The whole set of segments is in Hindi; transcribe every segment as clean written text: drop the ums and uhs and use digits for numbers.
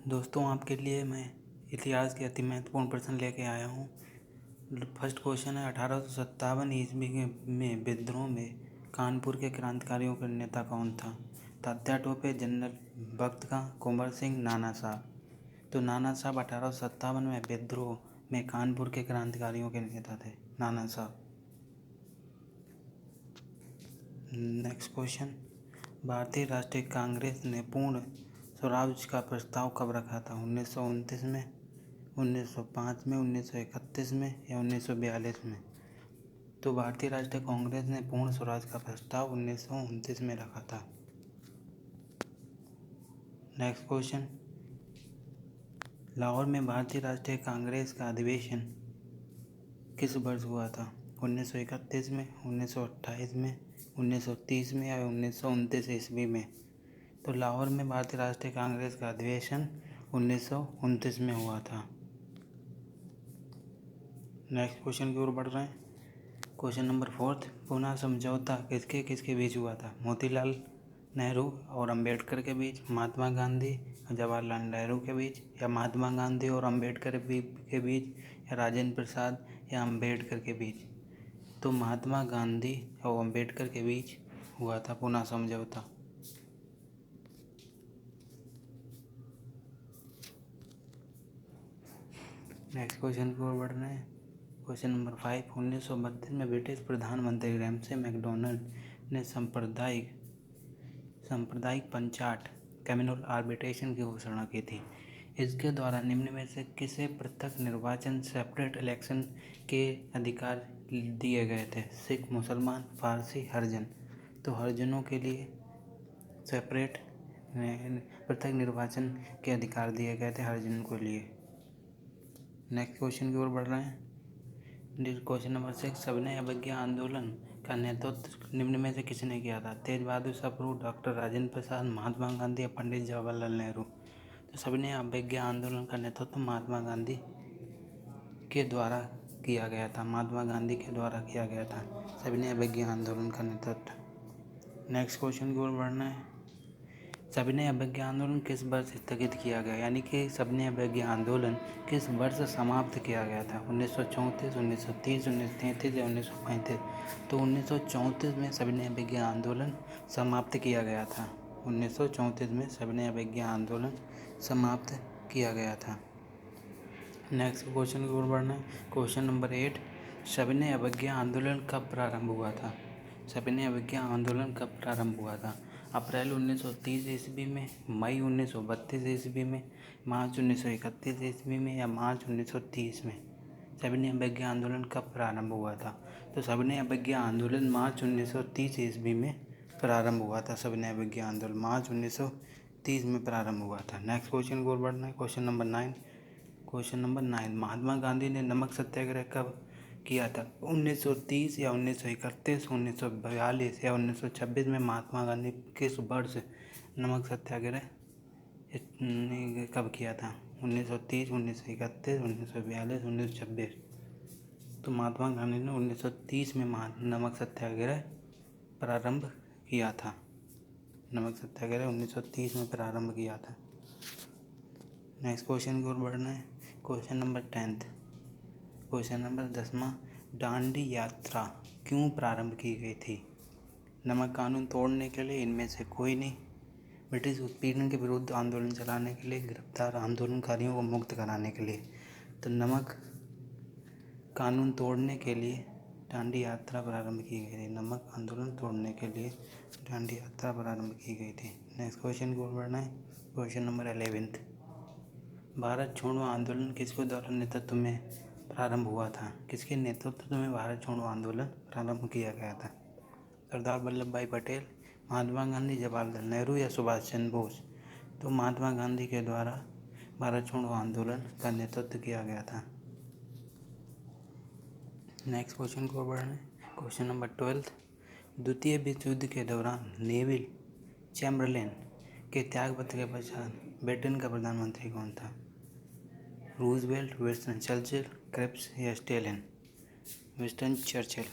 दोस्तों, आपके लिए मैं इतिहास के अति महत्वपूर्ण प्रश्न लेके आया हूँ। फर्स्ट क्वेश्चन है, 1857 ईस्वी में विद्रोह में कानपुर के क्रांतिकारियों का नेता कौन था? तात्या टोपे, जनरल भगत खां, कुंवर सिंह, नाना साहब। तो नाना साहब 1857 में विद्रोह में कानपुर के क्रांतिकारियों के नेता थे, नाना साहब। नेक्स्ट क्वेश्चन, भारतीय राष्ट्रीय कांग्रेस ने पूर्ण स्वराज का प्रस्ताव कब रखा था? 1929 में, 1905 में, 1931 में या 1942 में? तो भारतीय राष्ट्रीय कांग्रेस ने पूर्ण स्वराज का प्रस्ताव 1929 में रखा था। नेक्स्ट क्वेश्चन, लाहौर में भारतीय राष्ट्रीय कांग्रेस का अधिवेशन किस वर्ष हुआ था? 1931 में, 1928 में, 1930 में या 1929 ईस्वी में? तो लाहौर में भारतीय राष्ट्रीय कांग्रेस का अधिवेशन 1929 में हुआ था। नेक्स्ट क्वेश्चन की ओर बढ़ रहे हैं। क्वेश्चन नंबर 4, पूना समझौता किसके किसके बीच हुआ था? मोतीलाल नेहरू और अंबेडकर के बीच, महात्मा गांधी और जवाहरलाल नेहरू के बीच, या महात्मा गांधी और अंबेडकर के बीच, या राजेंद्र प्रसाद या अंबेडकर के बीच? तो महात्मा गांधी और अंबेडकर के बीच हुआ था पूना समझौता। नेक्स्ट क्वेश्चन की ओर बढ़ रहे हैं। क्वेश्चन नंबर 5, 1932 में ब्रिटिश प्रधानमंत्री रैमसे मैकडोनाल्ड ने सांप्रदायिक पंचायत कम्युनल आर्बिट्रेशन की घोषणा की थी। इसके द्वारा निम्न में से किसे पृथक निर्वाचन सेपरेट इलेक्शन के अधिकार दिए गए थे? सिख, मुसलमान, फारसी, हरिजन। तो हरिजनों के लिए सेपरेट पृथक निर्वाचन के अधिकार दिए गए थे हरिजनों के लिए। नेक्स्ट क्वेश्चन की ओर बढ़ रहे हैं। क्वेश्चन नंबर 6, सविनय अवज्ञा आंदोलन का नेतृत्व निम्न में से किसने किया था? तेज बहादुर सप्रू, डॉक्टर राजेंद्र प्रसाद, महात्मा गांधी या पंडित जवाहरलाल नेहरू? तो सविनय अवज्ञा आंदोलन का नेतृत्व महात्मा गांधी के द्वारा किया गया था। महात्मा गांधी के द्वारा किया गया था सविनय अवज्ञा आंदोलन का नेतृत्व। नेक्स्ट क्वेश्चन की ओर बढ़ना है। सविनय अवज्ञा आंदोलन किस वर्ष स्थगित किया गया? यानी कि सविनय अवज्ञा आंदोलन किस वर्ष समाप्त किया गया था? 1934, 1930, 1933 या 1935? तो 1934 में सविनय अवज्ञा आंदोलन समाप्त किया गया था। 1934 में सविनय अवज्ञा आंदोलन समाप्त किया गया था। नेक्स्ट क्वेश्चन की ओर बढ़ना है। क्वेश्चन नंबर 8, सविनय अवज्ञा आंदोलन कब प्रारंभ हुआ था? सविनय अवज्ञा आंदोलन कब प्रारंभ हुआ था? अप्रैल 1930 ईस्वी में, मई 1932 ईस्वी में, मार्च 1931 ईस्वी में या मार्च 1930 में? सविनय अवज्ञा आंदोलन कब प्रारंभ हुआ था? तो सविनय अवज्ञा आंदोलन मार्च 1930 ईस्वी में प्रारंभ हुआ था। सविनय अवज्ञा आंदोलन मार्च 1930 में प्रारंभ हुआ था। नेक्स्ट क्वेश्चन की ओर बढ़ना है। क्वेश्चन नंबर 9, महात्मा गांधी ने नमक सत्याग्रह कब किया था? 1930 या 1931, 1942 या 1926 में? महात्मा गांधी किस वर्ष नमक सत्याग्रह कब किया था? 1930, 1931, 1942, 1926? तो महात्मा गांधी ने 1930 में नमक सत्याग्रह प्रारंभ किया था। नमक सत्याग्रह 1930 में प्रारंभ किया था। नेक्स्ट क्वेश्चन की ओर बढ़ना है। क्वेश्चन नंबर 10, क्वेश्चन नंबर 10वां, दांडी यात्रा क्यों प्रारंभ की गई थी? नमक कानून तोड़ने के लिए, इनमें से कोई नहीं, ब्रिटिश उत्पीड़न के विरुद्ध आंदोलन चलाने के लिए, गिरफ्तार आंदोलनकारियों को मुक्त कराने के लिए। तो नमक कानून तोड़ने के लिए दांडी यात्रा प्रारंभ की गई थी। नमक आंदोलन तोड़ने के लिए दांडी यात्रा प्रारंभ की गई थी। नेक्स्ट क्वेश्चन की ओर बढ़ना है। क्वेश्चन नंबर 11, भारत छोड़ो आंदोलन किसके द्वारा नेतृत्व में प्रारंभ हुआ था? किसके नेतृत्व में भारत छोड़ो आंदोलन प्रारंभ किया गया था? सरदार वल्लभ भाई पटेल, महात्मा गांधी, जवाहरलाल नेहरू या सुभाष चंद्र बोस? तो महात्मा गांधी के द्वारा भारत छोड़ो आंदोलन का नेतृत्व किया गया था। नेक्स्ट क्वेश्चन को बढ़ना है। क्वेश्चन नंबर 12, द्वितीय विश्व युद्ध के दौरान नेविल चैम्बरलेन के त्यागपत्र के पश्चात ब्रिटेन का प्रधानमंत्री कौन था? रूजवेल्ट, विंस्टन चर्चिल, क्रिप्स या स्टेलिन? Winston Churchill.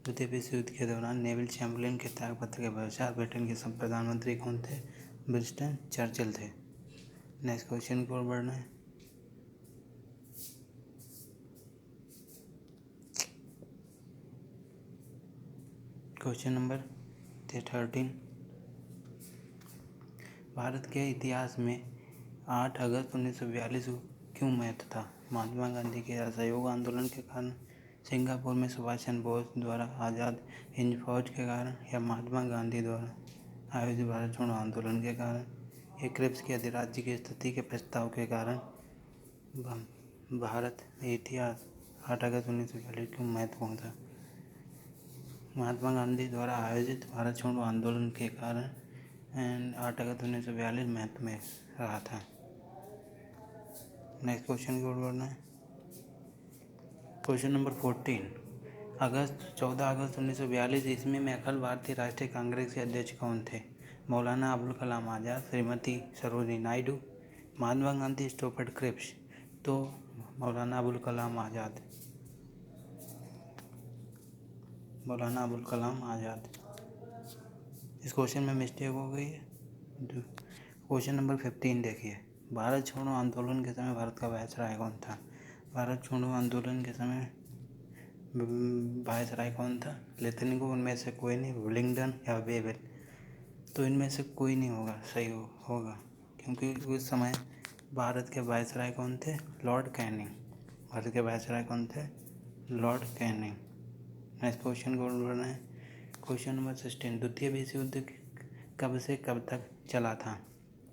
द्वितीय विश्व युद्ध के दौरान नेविल चैम्बरलेन के त्यागपत्र के पश्चात ब्रिटेन के प्रधानमंत्री कौन थे? विंस्टन चर्चिल थे। नेक्स्ट क्वेश्चन की ओर बढ़ना है। Question number 13। भारत के इतिहास में 8 अगस्त 1942 क्यों महत्व था? महात्मा गांधी के असहयोग आंदोलन के कारण, सिंगापुर में सुभाष चंद्र बोस द्वारा आज़ाद हिंद फौज के कारण, या महात्मा गांधी द्वारा आयोजित भारत छोड़ो आंदोलन के कारण, या क्रिप्स के अधिराज्य की स्थिति के प्रस्ताव के कारण? भारत इतिहास 8 अगस्त 1942 क्यों महत्वपूर्ण था? महात्मा गांधी द्वारा आयोजित भारत छोड़ो आंदोलन के कारण एंड 8 अगस्त 1942 महत्व में रहा था। नेक्स्ट क्वेश्चन की ओर बढ़ना है। Question number 14। 14 अगस्त 1942 ईस्वी में अखिल भारतीय राष्ट्रीय कांग्रेस के अध्यक्ष कौन थे? मौलाना अबुल कलाम आज़ाद, श्रीमती सरोजिनी नायडू, महात्मा गांधी, स्टोफर्ड क्रिप्स? तो मौलाना अबुल कलाम आज़ाद। मौलाना अबुल कलाम आज़ाद। इस क्वेश्चन में मिस्टेक हो गई है। क्वेश्चन नंबर 15 देखिए। भारत छोड़ो आंदोलन के समय भारत का वायसराय कौन था? भारत छोड़ो आंदोलन के समय वायसराय कौन था? लेफ्टिनेंट उनमें से कोई नहीं, विलिंगडन या वेवेल? तो इनमें से कोई नहीं होगा, सही होगा, क्योंकि उस समय भारत के वायसराय कौन थे? Lord Canning. भारत के वायसराय कौन थे? Lord Canning. नेक्स्ट क्वेश्चन को बढ़ना है। Question number 16। द्वितीय विश्व युद्ध कब से कब तक चला था?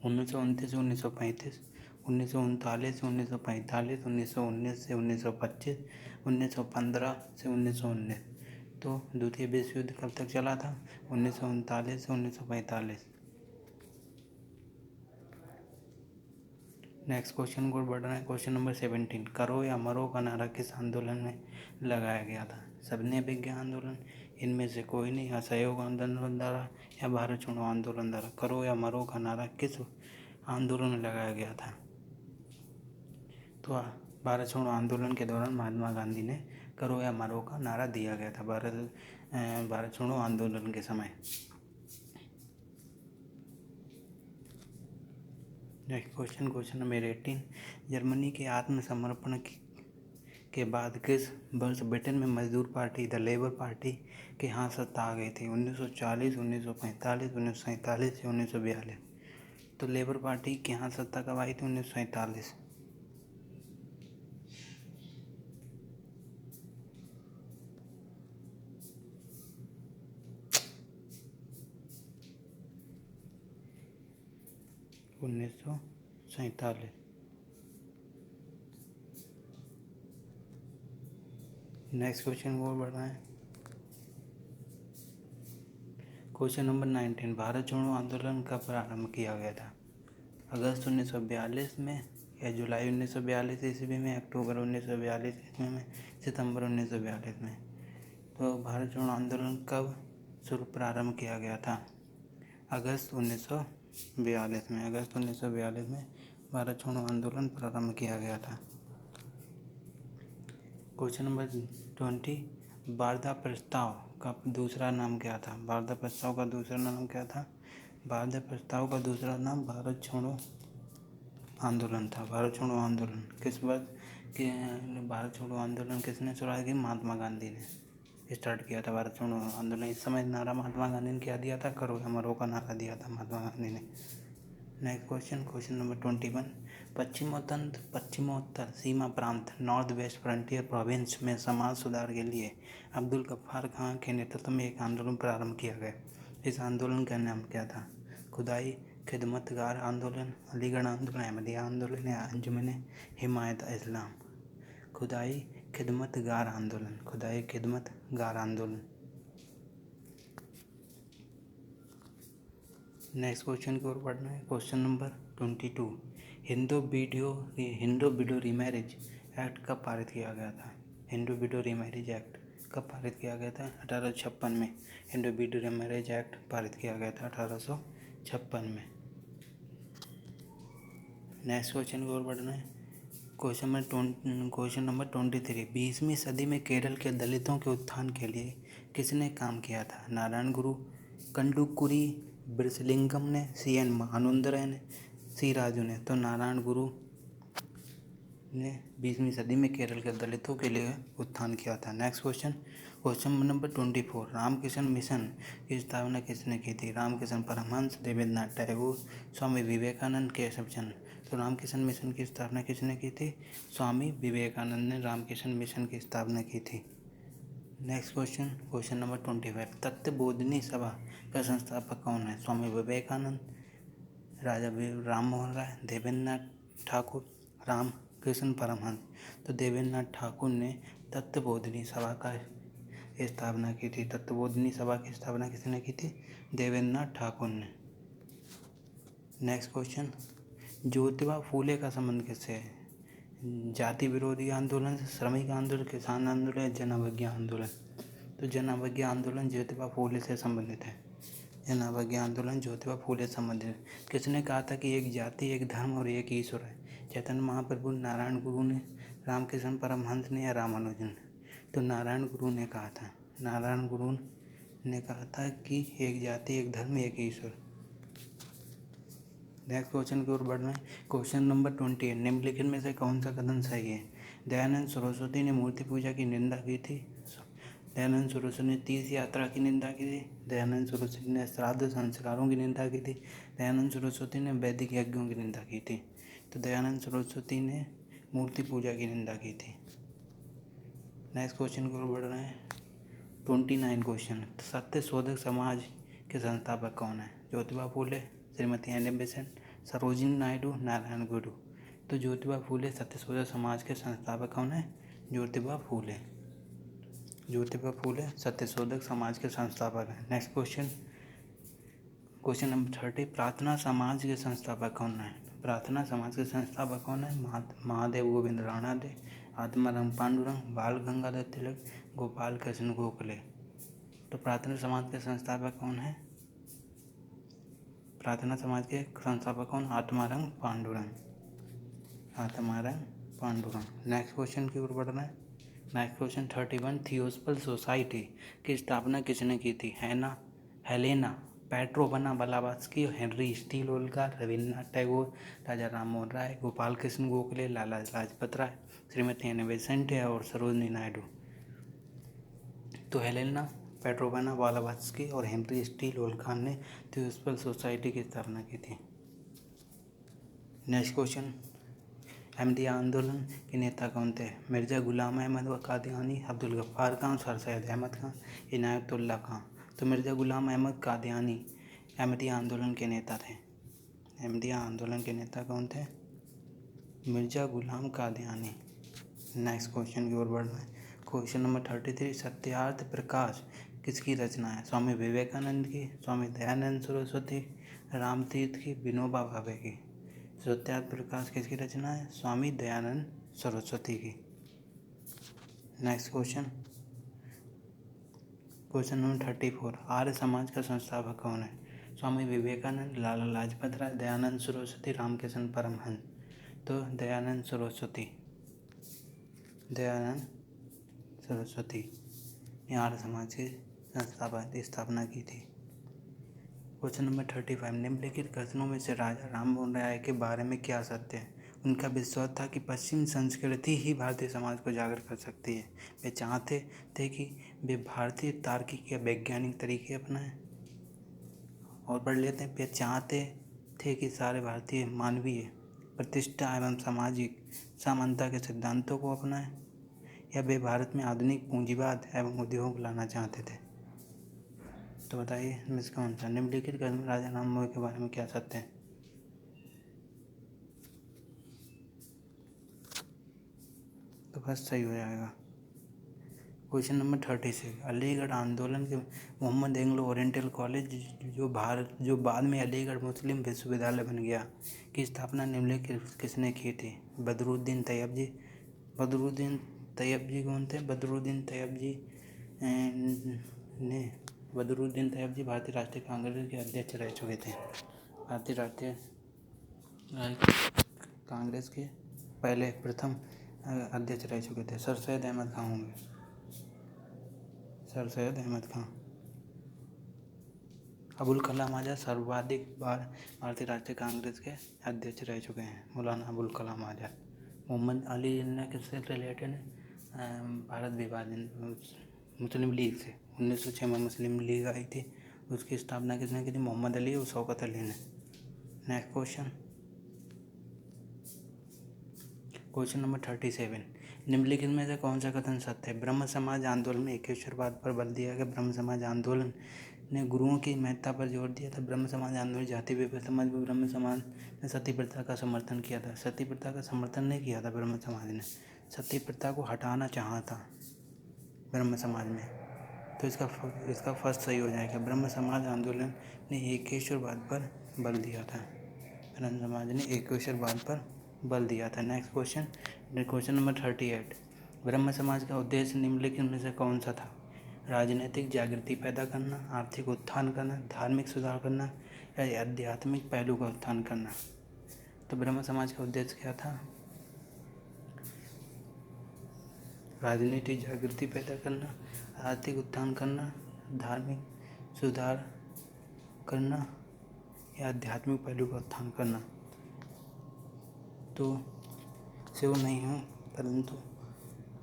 1929 से 1935, 1939 से 1945, 1919 से 1925, 1915 से 1919? तो द्वितीय विश्व युद्ध कब तक चला था? 1939 से 1945। नेक्स्ट क्वेश्चन को बढ़ रहा है। Question number 17। करो या मरो का नारा किस आंदोलन में लगाया गया था? सबने विज्ञान आंदोलन, इनमें से कोई नहीं, असहयोग आंदोलन द्वारा, या भारत छोड़ो आंदोलन द्वारा? करो या मरो का नारा किस आंदोलन में लगाया गया था? तो भारत छोड़ो आंदोलन के दौरान महात्मा गांधी ने करो या मरो का नारा दिया गया था भारत छोड़ो आंदोलन के समय। Next question number 18। जर्मनी के आत्मसमर्पण के बाद किस वर्ष ब्रिटेन में मजदूर पार्टी द लेबर पार्टी के हाथ सत्ता आ गई थी? 1940, 1945, 1947 या 1942? तो लेबर पार्टी के हाथ सत्ता कब आई थी? 1947। नेक्स्ट क्वेश्चन को बढ़ रहा है। Question number 19। भारत छोड़ो आंदोलन कब प्रारंभ किया गया था? अगस्त 1942 में, या जुलाई 1942 ईस्वी में, अक्टूबर 1942 ईस्वी में, सितंबर 1942 में? तो भारत छोड़ो आंदोलन कब प्रारंभ किया गया था? अगस्त 1942 में। अगस्त 1942 में भारत छोड़ो आंदोलन प्रारंभ किया गया था। Question number 20। वार्धा प्रस्ताव का दूसरा नाम क्या था? वार्धा प्रस्ताव का दूसरा नाम क्या था? वार्धा प्रस्ताव का दूसरा नाम भारत छोड़ो आंदोलन था। भारत छोड़ो आंदोलन किस वर्ष के? भारत छोड़ो आंदोलन किसने शुरुआत की? महात्मा गांधी ने स्टार्ट किया था भारत छोड़ो आंदोलन। इस समय नारा महात्मा गांधी ने क्या दिया था? करो या मरो का नारा दिया था महात्मा गांधी ने। Next question number 21। पश्चिमोत्तर सीमा प्रांत नॉर्थ वेस्ट फ्रंटियर प्रोविंस में समाज सुधार के लिए अब्दुल गफ्फार खां के नेतृत्व में एक आंदोलन प्रारंभ किया गया। इस आंदोलन का नाम क्या था? खुदाई खिदमतगार आंदोलन, अलीगढ़ आंदोलन, अहमदिया आंदोलन, या अंजुमन हिमायत इस्लाम? खुदाई खिदमतगार आंदोलन। खुदाई खिदमतगार आंदोलन। नेक्स्ट क्वेश्चन की ओर बढ़ना है। Question number 22। Hindu widow remarriage act कब पारित किया गया था? हिंदू वीडो रीमैरिज एक्ट कब पारित किया गया था? 1856 में हिंदू वीडो रीमैरिज एक्ट पारित किया गया था, 1856 में। नेक्स्ट क्वेश्चन की ओर बढ़ना है। Question number 23। 20वीं सदी में केरल के दलितों के उत्थान के लिए किसने काम किया था? नारायण गुरु, कंडुकुरी, ब्रिसलिंगम ने, CN मानुंदरे ने, सी राजू ने। तो नारायण गुरु ने 20वीं सदी में केरल के दलितों के लिए उत्थान किया था। Next question number 24, Ramakrishna Mission की स्थापना किसने की थी? रामकृष्ण परमहंस, देवेंद्रनाथ टैगोर, स्वामी विवेकानंद, केशव चंद्र। तो रामकृष्ण मिशन की स्थापना किसने की थी? स्वामी विवेकानंद ने रामकृष्ण मिशन की स्थापना की थी। नेक्स्ट क्वेश्चन नंबर 25, तत्वबोधिनी सभा का संस्थापक कौन है? स्वामी विवेकानंद, राजा राम मोहन राय, देवेंद्रनाथ ठाकुर, रामकृष्ण परमहंस। तो देवेंद्रनाथ ठाकुर ने तत्वबोधिनी सभा का स्थापना की थी। तत्वबोधिनी सभा की स्थापना किसने की थी? देवेंद्रनाथ ठाकुर ने। नेक्स्ट क्वेश्चन, ज्योतिबा फूले का संबंध किससे है? जाति विरोधी आंदोलन, श्रमिक आंदोलन, किसान आंदोलन या जन अवज्ञा आंदोलन? तो जन अवज्ञा आंदोलन ज्योतिबा फूले से संबंधित है। जन अवज्ञा आंदोलन ज्योतिबा फूले से संबंधित है। किसने कहा था कि एक जाति, एक धर्म और एक ईश्वर है? चैतन्य महाप्रभु, नारायण गुरु ने, रामकृष्ण परमहंस ने या रामानुजन ने? तो नारायण गुरु ने कहा था। नारायण गुरु ने कहा था कि एक जाति, एक धर्म, एक ईश्वर। नेक्स्ट क्वेश्चन की ओर बढ़ रहे हैं। क्वेश्चन नंबर 28, निम्नलिखित में से कौन सा कथन सही है? दयानंद सरस्वती ने मूर्ति पूजा की निंदा की थी। दयानंद सरस्वती ने तीर्थ यात्रा की निंदा की थी। दयानंद सरस्वती ने श्राद्ध संस्कारों की निंदा की थी। दयानंद सरस्वती ने वैदिक यज्ञों की निंदा की थी। तो दयानंद सरस्वती ने मूर्ति पूजा की निंदा की थी। नेक्स्ट क्वेश्चन की ओर बढ़ रहे हैं। 29 क्वेश्चन, सत्य शोधक समाज के संस्थापक कौन है? ज्योतिबा फूले, श्रीमती एन बेसेंट, सरोजिनी नायडू, नारायण गुरु। तो ज्योतिबा फूले सत्य शोधक समाज के संस्थापक कौन है? ज्योतिबा फूले। ज्योतिबा फूले सत्य शोधक समाज के संस्थापक हैं। नेक्स्ट क्वेश्चन नंबर 30, प्रार्थना समाज के संस्थापक कौन है? प्रार्थना समाज के संस्थापक कौन है? महादेव गोविंद राणादे, आत्माराम पांडुरंग, बाल गंगाधर तिलक, गोपाल कृष्ण गोखले। तो प्रार्थना समाज के संस्थापक कौन है? प्रार्थना समाज के संस्थापक कौन? आत्माराम पांडुरंग। आत्माराम पांडुरंग। नेक्स्ट क्वेश्चन की ओर बढ़ रहे हैं। नेक्स्ट क्वेश्चन 31, थियोसफल सोसाइटी की स्थापना किसने की थी? Helena Petrovna Blavatsky, Henry Steel Olcott, Rabindranath Tagore, Raja Ram Mohan Roy, Gopal Krishna Gokhale, Lala Lajpat Rai, Shrimati Annie Besant और सरोजिनी नायडू। तो हेलेना पेट्रोवना ब्लावात्स्की और हेनरी स्टील ओल्गार ने थियोसफल सोसाइटी की स्थापना की थी। नेक्स्ट क्वेश्चन, अहमदिया आंदोलन के नेता कौन थे? मिर्ज़ा गुलाम अहमद कादियानी, अब्दुल गफ्फार खान, सर सैयद अहमद खान, इनायतुल्लाह खान। तो मिर्ज़ा गुलाम अहमद कादियानी अहमदिया आंदोलन के नेता थे। अहमदिया आंदोलन के नेता कौन थे? मिर्ज़ा गुलाम कादियानी। नेक्स्ट क्वेश्चन की ओर बढ़ रहे हैं। क्वेश्चन नंबर 33, सत्यार्थ प्रकाश किसकी रचना है? स्वामी विवेकानंद की, स्वामी दयानंद सरस्वती, रामतीर्थ की, विनोबा भावे की। सत्यार्थ प्रकाश किसकी रचना है? स्वामी दयानंद सरस्वती की। Next question number 34, Arya Samaj का संस्थापक कौन है? स्वामी विवेकानंद, लाला लाजपत राय, दयानंद सरस्वती, रामकृष्ण परमहंस। तो दयानंद सरस्वती ने आर्य समाज की स्थापना की थी। क्वेश्चन नंबर 35, निम्नलिखित कथनों में से राजा राम मोहन राय के बारे में क्या सत्य है? उनका विश्वास था कि पश्चिम संस्कृति ही भारतीय समाज को जागृत कर सकती है। वे चाहते थे कि वे भारतीय तार्किक या वैज्ञानिक तरीके अपनाएं। और पढ़ लेते हैं। वे चाहते थे कि सारे भारतीय मानवीय प्रतिष्ठा एवं सामाजिक समानता के सिद्धांतों को अपनाएं, या वे भारत में आधुनिक पूंजीवाद एवं उद्योग लाना चाहते थे? तो बताइए इनमें से कौन सा? निम्नलिखित कथन में राजा राम मोहन के बारे में क्या सत्य है? तो बस सही हो जाएगा। क्वेश्चन नंबर 36, अलीगढ़ आंदोलन के मोहम्मद एंग्लो ओरिएंटल कॉलेज जो बाद में अलीगढ़ मुस्लिम विश्वविद्यालय बन गया, की स्थापना निम्नलिखित किसने की थी? बदरुद्दीन तैयब जी। बदरुद्दीन तैयब जी कौन थे? बदरुद्दीन तैयब जी भारतीय राष्ट्रीय कांग्रेस के अध्यक्ष रह चुके थे। भारतीय राष्ट्रीय कांग्रेस के प्रथम अध्यक्ष रह चुके थे। सर सैयद अहमद खान होंगे। सर सैयद अहमद खान। अबुल कलाम आज़ाद सर्वाधिक बार भारतीय राष्ट्रीय कांग्रेस के अध्यक्ष रह चुके हैं। मौलाना अबुल कलाम आज़ाद। मोहम्मद अली जिन्ना किससे रिलेटेड है? भारत विभाजन मुस्लिम लीग से। 1906 में मुस्लिम लीग आई थी, उसकी स्थापना किसने की थी? मोहम्मद अली और शौकत अली ने। Next question number 37। निम्नलिखित में से कौन सा कथन सत्य है? ब्रह्म समाज आंदोलन में एकेश्वरवाद पर बल दिया गया। ब्रह्म समाज आंदोलन ने गुरुओं की महत्ता पर जोर दिया था। ब्रह्म समाज आंदोलन जाति व्यवस्था समाज में ब्रह्म समाज ने सती प्रथा का समर्थन किया था। सती प्रथा का समर्थन नहीं किया था ब्रह्म समाज ने, सती प्रथा को हटाना चाहा था ब्रह्म समाज में। तो इसका फर्स्ट सही हो जाएगा। ब्रह्म समाज आंदोलन ने एकेश्वरवाद पर बल दिया था। ब्रह्म समाज ने एकेश्वरवाद पर बल दिया था। Next question number 38। ब्रह्म समाज का उद्देश्य निम्नलिखित में से कौन सा था? राजनीतिक जागृति पैदा करना, आर्थिक उत्थान करना, धार्मिक सुधार करना या आध्यात्मिक पहलू का उत्थान करना। तो ब्रह्म समाज का उद्देश्य क्या था? राजनीतिक जागृति पैदा करना, आर्थिक उत्थान करना, धार्मिक सुधार करना या आध्यात्मिक पहलू का उत्थान करना। तो श्योर नहीं हूँ, परंतु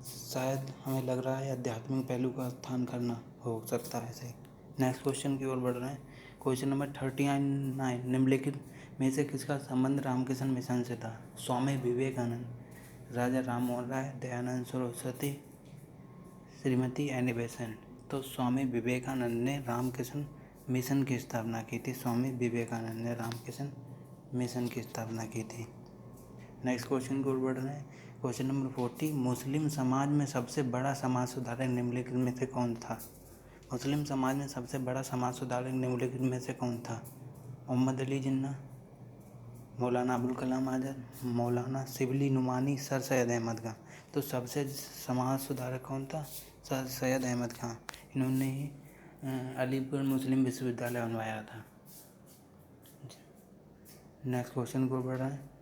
शायद हमें लग रहा है आध्यात्मिक पहलू का उत्थान करना हो सकता है सही। नेक्स्ट क्वेश्चन की ओर बढ़ रहे हैं। Question number 39। निम्नलिखित में से किसका संबंध रामकृष्ण मिशन से था? स्वामी विवेकानंद, राजा राम मोहन राय, दयानंद सरस्वती, श्रीमती एनी बेसेंट। तो स्वामी विवेकानंद ने रामकृष्ण मिशन की स्थापना की थी। स्वामी विवेकानंद ने रामकृष्ण मिशन की स्थापना की थी। नेक्स्ट क्वेश्चन की ओर बढ़ रहे हैं। Question number 40। मुस्लिम समाज में सबसे बड़ा समाज सुधारक निम्नलिखित में से कौन था? मुस्लिम समाज में सबसे बड़ा समाज सुधारक निम्नलिखित में से कौन था? मोहम्मद अली जिन्ना, मौलाना अबुल कलाम आज़ाद, मौलाना शिबली नुमानी, सर सैयद अहमद खां। तो सबसे समाज सुधारक कौन था? सर सैयद अहमद खां। इन्होंने ही अलीगढ़ मुस्लिम विश्वविद्यालय बनवाया था। नेक्स्ट क्वेश्चन को बढ़ रहा है।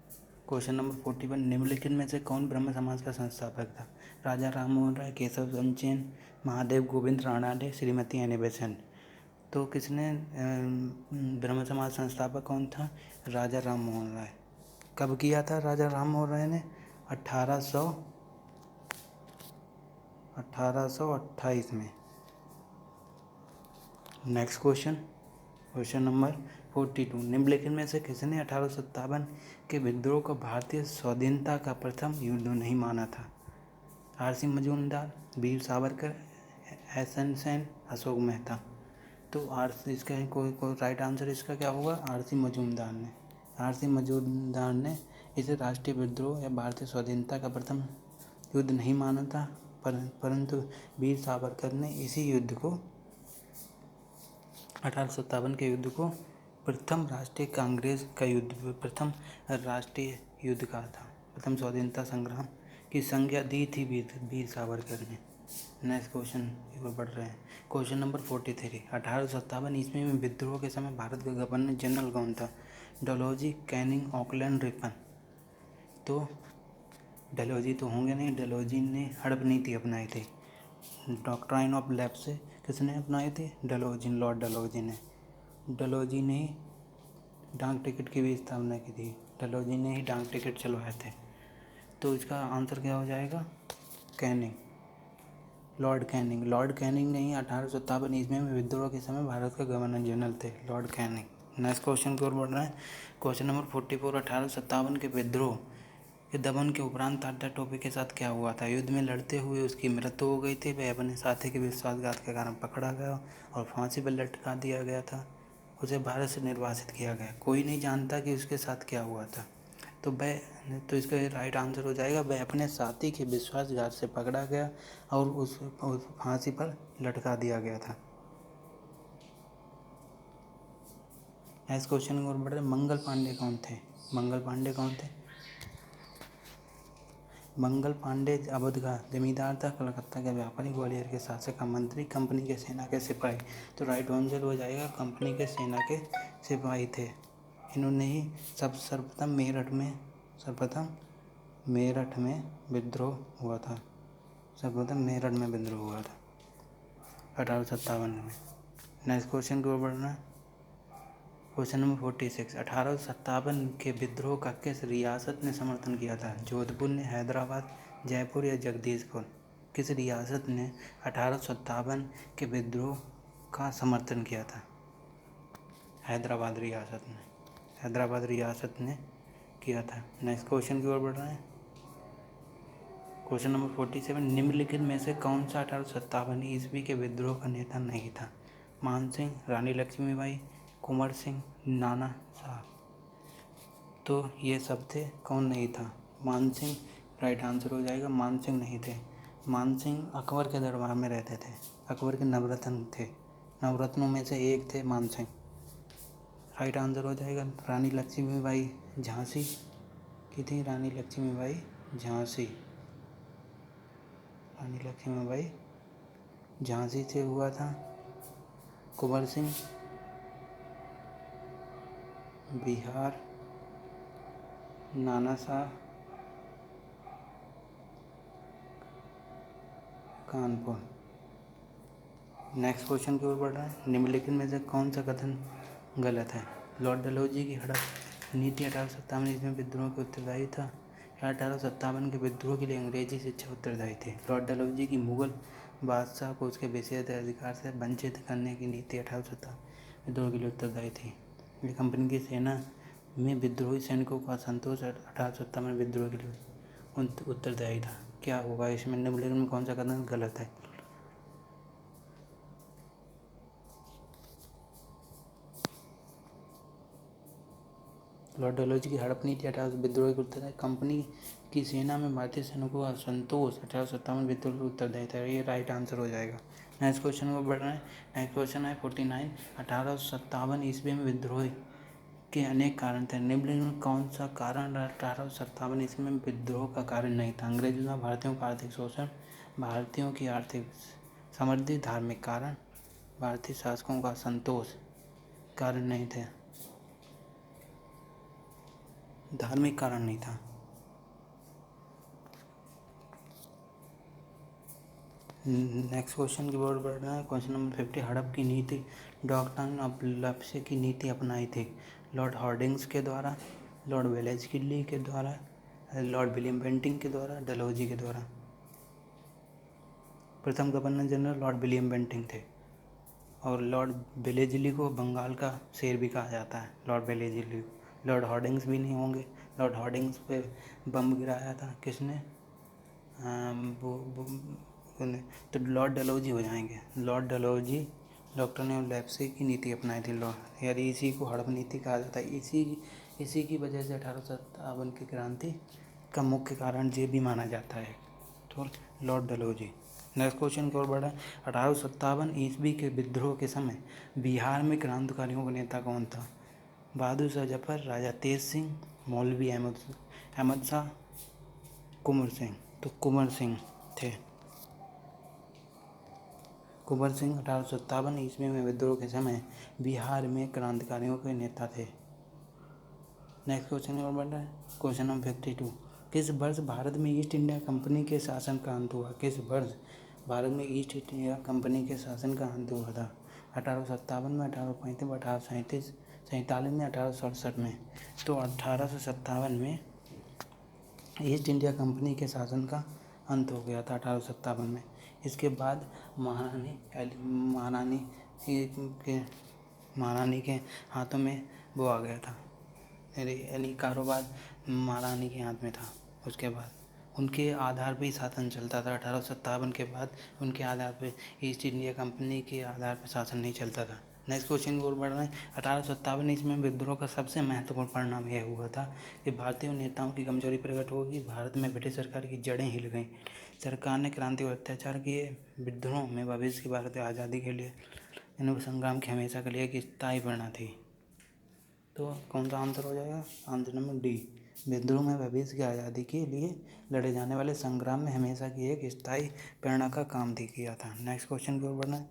Question number 41। निम्नलिखित में से कौन ब्रह्म समाज का संस्थापक था? राजा राम मोहन राय, केशव चंद, महादेव गोविंद राणाडे, श्रीमती एनी बेसेंट। तो किसने ब्रह्म समाज संस्थापक कौन था? राजा राम मोहन राय। कब किया था राजा राम मोहन राय ने? 1828 में। Next question number 42। निम्नलिखित में से किसने 1857 के विद्रोह को भारतीय स्वाधीनता का प्रथम युद्ध नहीं माना था? आर.सी. मजूमदार, वीर सावरकर, एस.एन. सेन, अशोक मेहता। तो इसका कोई राइट आंसर इसका क्या होगा? आर.सी. मजूमदार ने। आर.सी. मजूमदार ने इसे राष्ट्रीय विद्रोह या भारतीय स्वाधीनता का प्रथम युद्ध नहीं माना था, परंतु वीर सावरकर ने इसी युद्ध को 1857 के युद्ध को प्रथम राष्ट्रीय कांग्रेस का युद्ध, प्रथम राष्ट्रीय युद्ध कहा था। प्रथम स्वाधीनता संग्राम की संज्ञा दी थी वीर सावरकर ने। नेक्स्ट क्वेश्चन की ओर बढ़ रहे हैं। Question number 43। 1857 ईस्वी में विद्रोह के समय भारत का गवर्नर जनरल कौन था? Dalhousie, Canning, Auckland, Ripon. तो डलहौजी तो होंगे नहीं, डलहौजी ने हड़प नीति अपनाई थी। डॉक्ट्राइन ऑफ लैप्स से किसने अपनाई थी? डलहौजी, लॉर्ड डलहौजी ने। डलहौजी ने ही डाक टिकट की भी स्थापना की थी। डलहौजी ने ही डाक टिकट चलवाए थे। तो इसका आंसर क्या हो जाएगा? Canning, Lord Canning. Lord Canning ने ही 1857 ईस्वी में विद्रोह के समय भारत का गवर्नर जनरल थे, लॉर्ड कैनिंग। नेक्स्ट क्वेश्चन की ओर बढ़ रहे हैं। Question number 44। 1857 के विद्रोह के दमन के उपरांत टाटा टोपी के साथ क्या हुआ था? युद्ध में लड़ते हुए उसकी मृत्यु हो गई थी। वह अपने साथी के विश्वासघात के कारण पकड़ा गया और फांसी पर लटका दिया गया था। उसे भारत से निर्वासित किया गया। कोई नहीं जानता कि उसके साथ क्या हुआ था। तो इसका राइट आंसर हो जाएगा, वह अपने साथी के विश्वासघात से पकड़ा गया और उस फांसी पर लटका दिया गया था। नेक्स्ट क्वेश्चन की ओर बढ़ रहे। मंगल पांडे कौन थे? मंगल पांडे कौन थे? मंगल पांडे अवध का जमींदार था, कलकत्ता के व्यापारी, ग्वालियर के शासक का मंत्री, कंपनी के सेना के सिपाही। तो राइट आंसर हो जाएगा, कंपनी के सेना के सिपाही थे। इन्होंने ही सर्वप्रथम मेरठ में विद्रोह हुआ था। सर्वप्रथम मेरठ में विद्रोह हुआ था 1857 में। नेक्स्ट क्वेश्चन की ओर बढ़ना है। क्वेश्चन नंबर 46, 1857 के विद्रोह का किस रियासत ने समर्थन किया था? जोधपुर ने, हैदराबाद, जयपुर या जगदीशपुर? किस रियासत ने 1857 के विद्रोह का समर्थन किया था? हैदराबाद रियासत ने किया था। नेक्स्ट क्वेश्चन की ओर बढ़ रहे हैं। क्वेश्चन नंबर 47, निम्नलिखित में से कौन सा 1857 ईस्वी के विद्रोह का नेता नहीं था? मान सिंह, रानी लक्ष्मीबाई, कुंवर सिंह, नाना साहब? तो ये सब थे, कौन नहीं था? मान सिंह राइट आंसर हो जाएगा। मान सिंह नहीं थे। मान सिंह अकबर के दरबार में रहते थे, अकबर के नवरत्न थे, नवरत्नों में से एक थे मान सिंह। राइट आंसर हो जाएगा। रानी लक्ष्मीबाई झांसी की थी, रानी लक्ष्मीबाई झांसी से हुआ था। कुंवर सिंह बिहार, नाना साहब कानपुर। नेक्स्ट क्वेश्चन की ओर बढ़ रहा है। निम्नलिखित में से कौन सा कथन गलत है? लॉर्ड डलहौजी की हड़प नीति 1857 ईस्वी में विद्रोह के उत्तरदायी था, या 1857 के विद्रोह के लिए अंग्रेजी शिक्षा उत्तरदायी थी? लॉर्ड डलहौजी की मुगल बादशाह को उसके विशेषाधिकार से वंचित करने की नीति 1857 विद्रोह के लिए उत्तरदायी थी। ये कंपनी की सेना में विद्रोही सैनिकों का असंतोष 1857 विद्रोह के लिए उत्तरदायी था। क्या होगा इसमें? निम्नलिखित में कौन सा कथन गलत है? लॉर्ड डलहौजी की हड़प नीति 1800 विद्रोह के उत्तरदायी। कंपनी की सेना में भारतीय सैनिकों का असंतोष 1857 विद्रोह के उत्तरदायी था। ये राइट आंसर हो जाएगा। नेक्स्ट क्वेश्चन को बढ़ रहे हैं। नेक्स्ट क्वेश्चन है 49, 1857 ईस्वी में विद्रोह के अनेक कारण थे। निम्नलिखित में कौन सा कारण 1857 ईस्वी में विद्रोह का कारण नहीं था? अंग्रेजों द्वारा भारतीयों का आर्थिक शोषण, भारतीयों की आर्थिक समृद्धि, धार्मिक कारण, भारतीय शासकों का असंतोष? कारण नहीं थे, धार्मिक कारण नहीं था। नेक्स्ट क्वेश्चन की ओर बढ़ रहा है। क्वेश्चन नंबर 50, हड़प की नीति डॉक्टर अपलप्य की नीति अपनाई थी? लॉर्ड हॉर्डिंग्स के द्वारा, लॉर्ड वेलेस्ली के द्वारा, लॉर्ड विलियम बेंटिंग के द्वारा, डलहौजी के द्वारा? प्रथम governor general Lord William Bentinck थे, और लॉर्ड वेलेस्ली को बंगाल का शेर भी कहा जाता है। लॉर्ड वेलेस्ली, लॉर्ड हॉर्डिंग्स भी नहीं होंगे। लॉर्ड हॉर्डिंग्स पे बम गिराया था किसने? तो लॉर्ड डलहौजी हो जाएंगे। लॉर्ड डलहौजी डॉक्टर ने लेप्सी की नीति अपनाई थी। यानी इसी को हड़प नीति कहा जाता है। इसी की वजह से 1857 की क्रांति का मुख्य कारण ये भी माना जाता है। तो लॉर्ड डलहौजी। नेक्स्ट क्वेश्चन की ओर बढ़ा। 1857 ईस्वी के विद्रोह के समय बिहार में क्रांतिकारियों का नेता कौन था? बहादुर शाह जफर, राजा तेज सिंह, मौलवी अहमद शाह, कुंवर सिंह? तो कुंवर सिंह थे। कुंवर सिंह 1857 ईस्वी में विद्रोह के समय बिहार में क्रांतिकारियों के नेता थे। नेक्स्ट क्वेश्चन और बढ़ रहा है। क्वेश्चन नंबर 52, किस वर्ष भारत में ईस्ट इंडिया कंपनी के शासन का अंत हुआ? किस वर्ष भारत में ईस्ट इंडिया कंपनी के शासन का अंत हुआ था? 1857 में, 1835 में, 1837 में, 1867 में? तो 1857 में ईस्ट इंडिया कंपनी के शासन का अंत हो गया था 1857 में। इसके बाद महारानी के हाथों में वो आ गया था, यानी कारोबार महारानी के हाथ में था। उसके बाद उनके आधार पर ही शासन चलता था। 1857 के बाद उनके आधार पर, ईस्ट इंडिया कंपनी के आधार पर शासन नहीं चलता था। नेक्स्ट क्वेश्चन की ओर बढ़ रहे हैं। 1857 ईस्वी में विद्रोह का सबसे महत्वपूर्ण परिणाम यह हुआ था कि भारतीय नेताओं की कमजोरी प्रकट होगी, भारत में ब्रिटिश सरकार की जड़ें हिल गईं। सरकार ने क्रांति और अत्याचार किए। विद्रोह में भविष्य की भारतीय आज़ादी के लिए इन संग्राम की हमेशा के लिए एक स्थायी प्रेरणा थी। तो कौन सा आंसर हो जाएगा? Answer number D. विद्रोह में भविष्य की आज़ादी के लिए लड़े जाने वाले संग्राम में हमेशा की एक स्थायी प्रेरणा का काम किया था। नेक्स्ट क्वेश्चन की ओर बढ़ना है।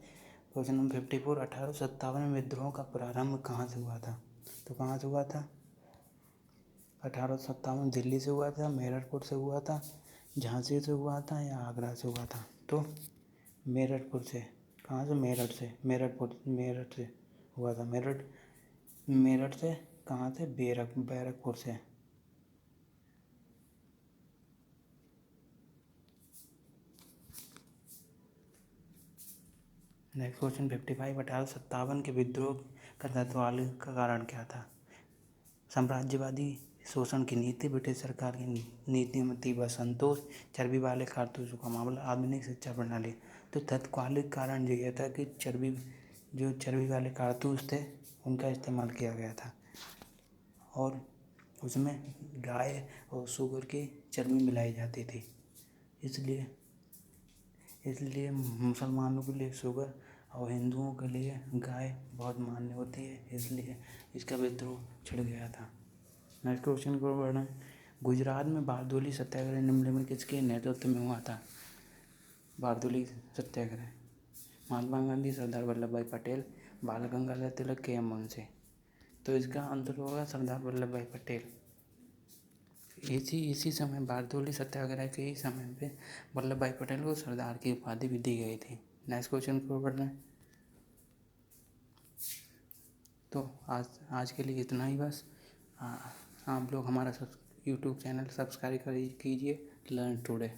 क्वेश्चन नंबर 54, 1857 में विद्रोह का प्रारंभ कहाँ से हुआ था? तो कहाँ से हुआ था? 1857 दिल्ली से हुआ था, मेरठपुर से हुआ था, झांसी से हुआ था, या आगरा से हुआ था? तो मेरठपुर से। कहाँ से? मेरठ से। मेरठ से हुआ था। मेरठ मेरठ से। कहाँ से? बैरकपुर से। नेक्स्ट क्वेश्चन 55, 1857 के विद्रोह का तत्काल का कारण क्या था? साम्राज्यवादी शोषण की नीति, ब्रिटिश सरकार की नीतियों में तीव्र असंतोष, चर्बी वाले कारतूसों का मामला, आधुनिक शिक्षा प्रणाली। तो तत्कालिक कारण जो यह था कि चर्बी वाले कारतूस थे उनका इस्तेमाल किया गया था और उसमें गाय और सूअर की चर्बी मिलाई जाती थी। इसलिए मुसलमानों के लिए सूअर और हिंदुओं के लिए गाय बहुत मान्य होती है, इसलिए इसका विद्रोह छिड़ गया था। नेक्स्ट क्वेश्चन को बढ़ें। गुजरात में बारदोली सत्याग्रह निम्न में किसके नेतृत्व में हुआ था? बारदोली सत्याग्रह महात्मा गांधी, सरदार वल्लभ भाई पटेल, बाल गंगाधर तिलक, के.एम. मुंशी। तो इसका आंसर होगा सरदार वल्लभ भाई पटेल। इसी समय बारदोली सत्याग्रह के ही समय पे वल्लभ भाई पटेल को सरदार की उपाधि भी दी गई थी। नेक्स्ट क्वेश्चन को पढ़ रहे हैं। तो आज के लिए इतना ही बस। आप लोग हमारा यूट्यूब चैनल सब्सक्राइब कीजिए लर्न टुडे।